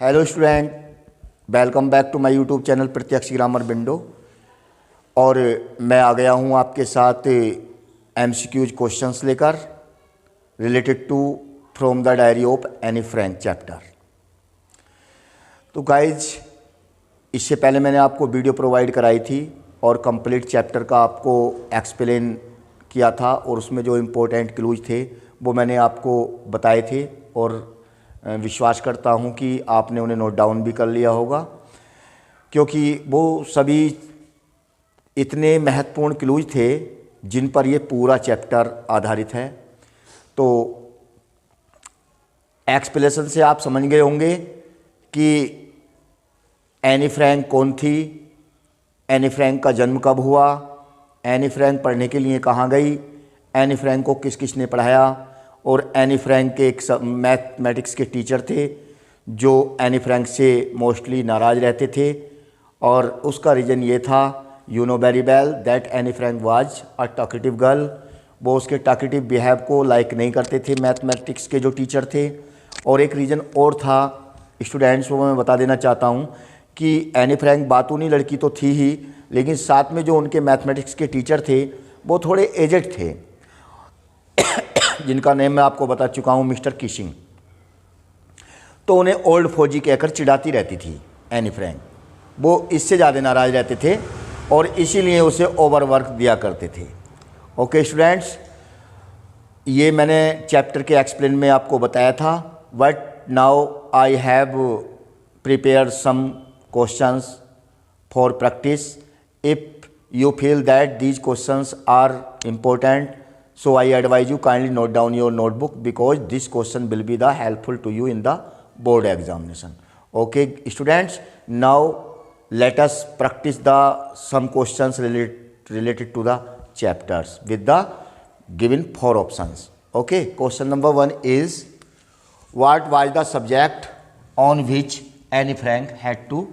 Hello student, welcome back to my YouTube channel Pratyaksh grammar window. और मैं आ गया हूँ आपके साथ एमसीक्यूज क्वेश्चंस लेकर related to from the diary of Anne Frank chapter. तो गाइज, इससे पहले मैंने आपको वीडियो प्रोवाइड कराई थी और कंप्लीट चैप्टर का आपको एक्सप्लेन किया था, और उसमें जो इम्पोर्टेंट क्लूज थे वो मैंने आपको बताए थे, और विश्वास करता हूं कि आपने उन्हें नोट डाउन भी कर लिया होगा, क्योंकि वो सभी इतने महत्वपूर्ण क्लूज थे जिन पर ये पूरा चैप्टर आधारित है। तो एक्सप्लेनेशन से आप समझ गए होंगे कि एनी फ्रैंक कौन थी, एनी फ्रैंक का जन्म कब हुआ, एनी फ्रैंक पढ़ने के लिए कहाँ गई, एनी फ्रैंक को किस किसने पढ़ाया, और एनी फ्रैंक के एक मैथमेटिक्स के टीचर थे जो एनी फ्रैंक से मोस्टली नाराज़ रहते थे, और उसका रीज़न ये था, you know very well that any Frank was a talkative girl. वो उसके टॉकेटिव बिहेव को लाइक नहीं करते थे मैथमेटिक्स के जो टीचर थे। और एक रीज़न और था स्टूडेंट्स, वो मैं बता देना चाहता हूँ कि एनी फ्रैंक बातूनी लड़की तो थी ही, लेकिन साथ में जो उनके मैथमेटिक्स के टीचर थे वो थोड़े एजेड थे, जिनका नेम मैं आपको बता चुका हूँ, मिस्टर किशिंग। तो उन्हें ओल्ड फौजी कहकर चिढ़ाती रहती थी एनी फ्रैंक। वो इससे ज़्यादा नाराज़ रहते थे और इसीलिए उसे ओवरवर्क दिया करते थे। ओके स्टूडेंट्स, ये मैंने चैप्टर के एक्सप्लेन में आपको बताया था, but now I have prepare some questions for practice. If you feel that these questions are important, so I advise you kindly note down your notebook, because this question will be the helpful to you in the board examination. Okay students, now let us practice the some questions related to the chapters with the given 4 options. Okay, question number 1 is, what was the subject on which Anne Frank had to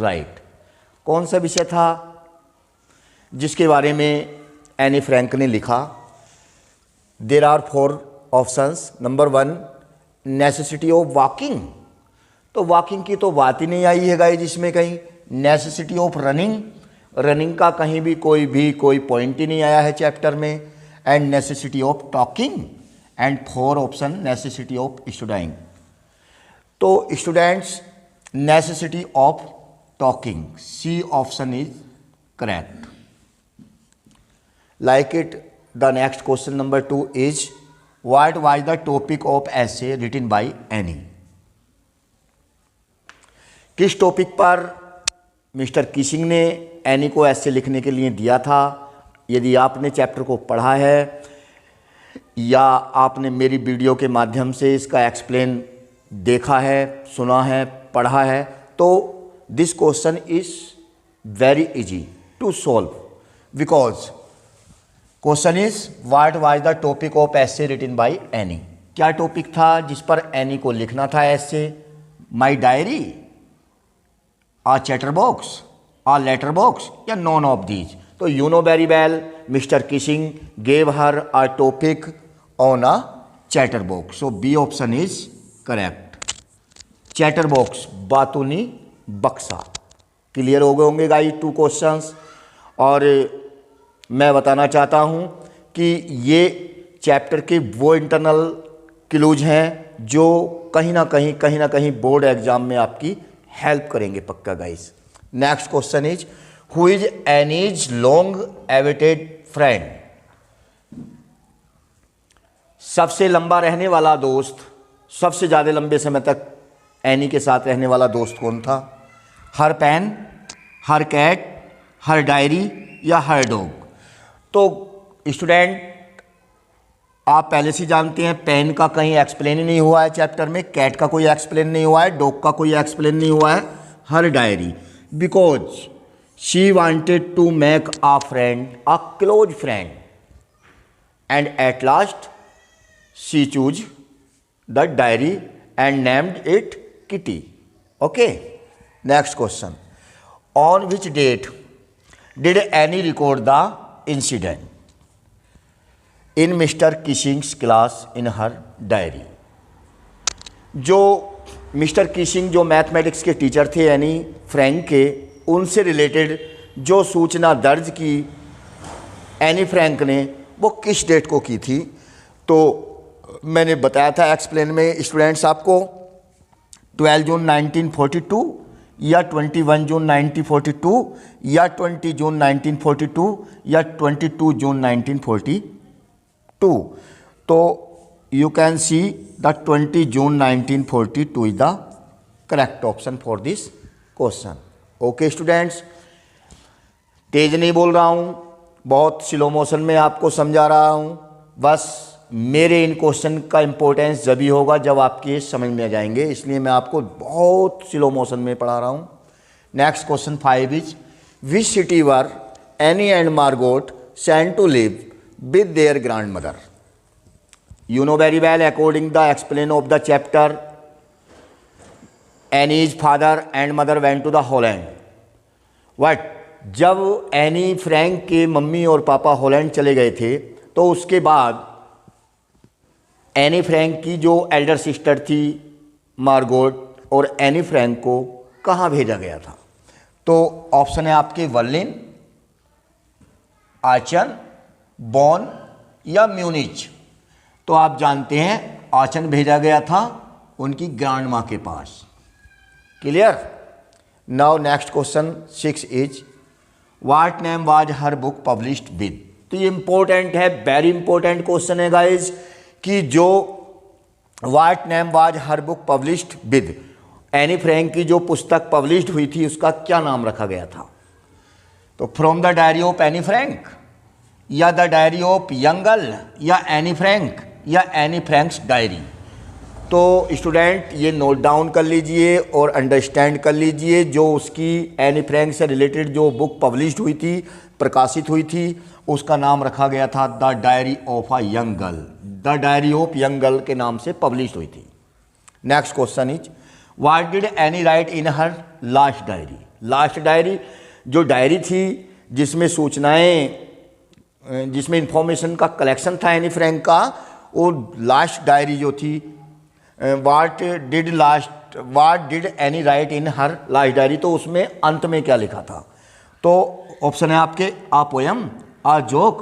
write? कौन सा विषय था जिसके बारे में Anne Frank ने लिखा? There are 4 options. Number 1, necessity of walking. तो वॉकिंग की तो बात ही नहीं आई है गाइस इसमें कहीं। नेसेसिटी ऑफ रनिंग, रनिंग का कहीं भी कोई पॉइंट ही नहीं आया है चैप्टर में। And necessity of talking, and 4 option necessity of studying. तो students, necessity of talking, C option is correct. Like it. The next question number 2 is, what was the topic of essay written by Annie? किस topic पर mister Keishing ने any को ऐसे लिखने के लिए दिया था? यदि आपने चैप्टर को पढ़ा है या आपने मेरी वीडियो के माध्यम से इसका एक्सप्लेन देखा है, सुना है, पढ़ा है, तो this question is very easy to solve, because question is, what was the topic of essay written by Anne? क्या टॉपिक था जिस पर एनी को लिखना था ऐसे? My diary, a chatter box, a letter box, या नॉन ऑफ दीज? तो you know very well mister Keesing gave her a topic on a chatter box, so B option is correct. Chatter box, बातूनी बक्सा। Clear हो गए होंगे guys 2 questions. और मैं बताना चाहता हूं कि ये चैप्टर के वो इंटरनल क्लूज हैं जो कहीं ना कहीं बोर्ड एग्जाम में आपकी हेल्प करेंगे पक्का guys. Next question is, who is Annie's long awaited friend? सबसे लंबा रहने वाला दोस्त, सबसे ज़्यादा लंबे समय तक एनी के साथ रहने वाला दोस्त कौन था? हर पेन, हर कैट, हर डायरी, या हर डॉग? तो स्टूडेंट, आप पहले से जानते हैं पेन का कहीं एक्सप्लेन ही नहीं हुआ है चैप्टर में, कैट का कोई एक्सप्लेन नहीं हुआ है, डॉग का कोई एक्सप्लेन नहीं हुआ है, her diary, because she wanted to make a friend, a close friend, and at last she choose the diary and named it Kitty. Okay, next question, on which date did Anne record the incident in mister Keesing's class in her diary? जो mister Keesing जो mathematics के teacher थे Anne Frank के, उनसे related जो सूचना दर्ज की एनी फ्रैंक ने वो किस डेट को की थी? तो मैंने बताया था एक्सप्लेन में स्टूडेंट्स आपको 12 जून 1942 या 21 जून 1942 या 20 जून 1942 या 22 जून 1942। तो you can see the 20 June 1942 is the correct option for this question. Okay students, तेज नहीं बोल रहा हूँ, बहुत स्लो मोशन में आपको समझा रहा हूँ। बस मेरे इन क्वेश्चन का इम्पोर्टेंस जब ही होगा जब आपके समझ में आ जाएंगे, इसलिए मैं आपको बहुत स्लो मोशन में पढ़ा रहा हूँ। Next question 5 is which city were Anne and Margot sent to live with their grandmother? You know very well, according the explain of the chapter, Annie's father and mother went to the Holland. What? जब Anne Frank के mummy और पापा Holland चले गए थे तो उसके बाद एनी फ्रैंक की जो एल्डर सिस्टर थी मार्गोट और एनी फ्रैंक को कहाँ भेजा गया था? तो ऑप्शन है आपके वर्लिन, आचन, बॉन या म्यूनिच। तो आप जानते हैं आचन भेजा गया था उनकी ग्रैंड माँ के पास। Clear? Now next question 6 is what name was her book published with? तो ये इंपॉर्टेंट है, वेरी इंपॉर्टेंट क्वेश्चन है गाइज कि जो what name was her book published with, Anne Frank की जो पुस्तक पब्लिश्ड हुई थी उसका क्या नाम रखा गया था? तो from the diary of Anne Frank या the diary of young girl या एनी फ्रैंक या एनी फ्रैंक्स डायरी। तो स्टूडेंट ये नोट डाउन कर लीजिए और अंडरस्टैंड कर लीजिए, जो उसकी एनी फ्रैंक से रिलेटेड जो बुक पब्लिश्ड हुई थी, प्रकाशित हुई थी, उसका नाम रखा गया था the diary of a young girl. The diary of young girl के नाम से पब्लिश हुई थी। Next question is what did any right in her last diary? Last diary जो डायरी थी जिसमें सूचनाएं, जिसमें इंफॉर्मेशन का कलेक्शन था एनी फ्रैंक का, वो लास्ट डायरी जो थी, what did any right in her last diary, तो उसमें अंत में क्या लिखा था? तो ऑप्शन है आपके a poem, a joke,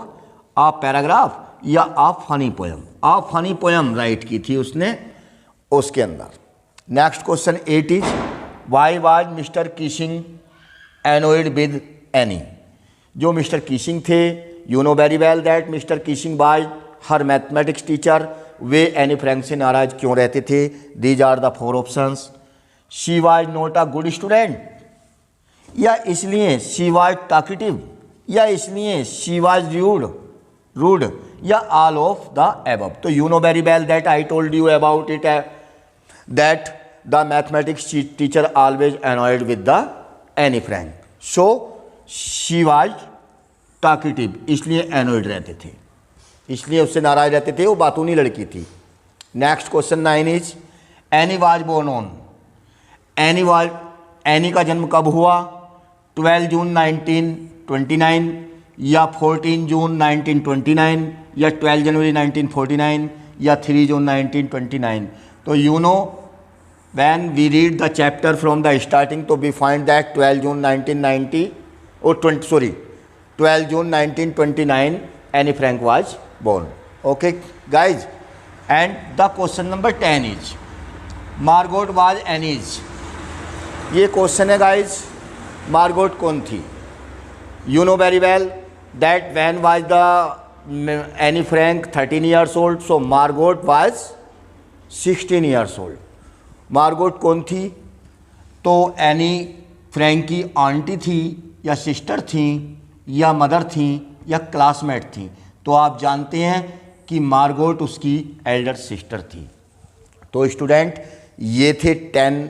a paragraph या a funny poem. A funny poem write की थी उसने उसके अंदर। Next question 8 is why was mister Keesing annoyed with Anne? जो मिस्टर कीशिंग थे, you know very well that mister Keesing was her mathematics teacher, वे Anne Frank से नाराज क्यों रहते थे? These are the 4 options. She was not a good student, या इसलिए शी वाज टॉकेटिव, या इसलिए शी वाज रूड, या ऑल ऑफ द एबव। तो you know very well that I told you about it that the mathematics teacher always annoyed with the Anne Frank. So she was talkative, इसलिए annoyed रहते थे, इसलिए उससे नाराज रहते थे, वो बातूनी लड़की थी। Next question 9 is Anne was born on? Anne का जन्म कब हुआ? 12 जून 1929 या 14 जून 1929 या 12 जनवरी 1949 या 3 जून 1929। तो you know when we read the chapter from the starting, तो we find that 12 June 1929 Anne Frank was born. Okay guys, and the question number 10 is Margot was Annie's? ये क्वेश्चन है guys, Margot कौन थी? You know very well that when was the Anne Frank 13 years old, so Margot was 16 years old. Margot कौन थी? तो any Frank की aunty थी या सिस्टर थी या मदर थी या क्लासमेट थी? तो आप जानते हैं कि मार्गोट उसकी एल्डर सिस्टर थी। तो स्टूडेंट ये थे 10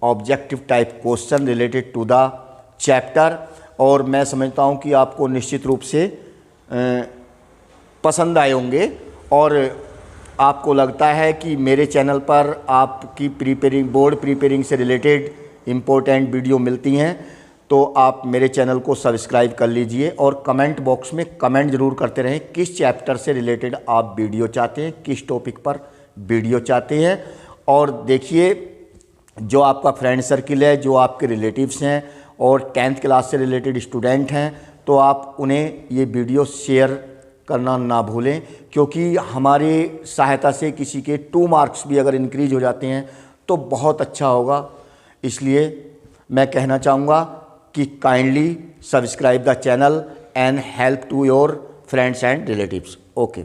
objective type question related to the chapter, और मैं समझता हूँ कि आपको निश्चित रूप से पसंद आए होंगे, और आपको लगता है कि मेरे चैनल पर आपकी बोर्ड प्रिपेयरिंग से रिलेटेड इम्पोर्टेंट वीडियो मिलती हैं, तो आप मेरे चैनल को सब्सक्राइब कर लीजिए और कमेंट बॉक्स में कमेंट ज़रूर करते रहें किस चैप्टर से रिलेटेड आप वीडियो चाहते हैं, किस टॉपिक पर वीडियो चाहते हैं। और देखिए जो आपका फ्रेंड सर्किल है, जो आपके रिलेटिव्स हैं और 10th क्लास से रिलेटेड स्टूडेंट हैं, तो आप उन्हें ये वीडियो शेयर करना ना भूलें, क्योंकि हमारी सहायता से किसी के 2 मार्क्स भी अगर इंक्रीज हो जाते हैं तो बहुत अच्छा होगा। इसलिए मैं कहना चाहूँगा कि kindly subscribe the channel and help to your friends and relatives. Okay.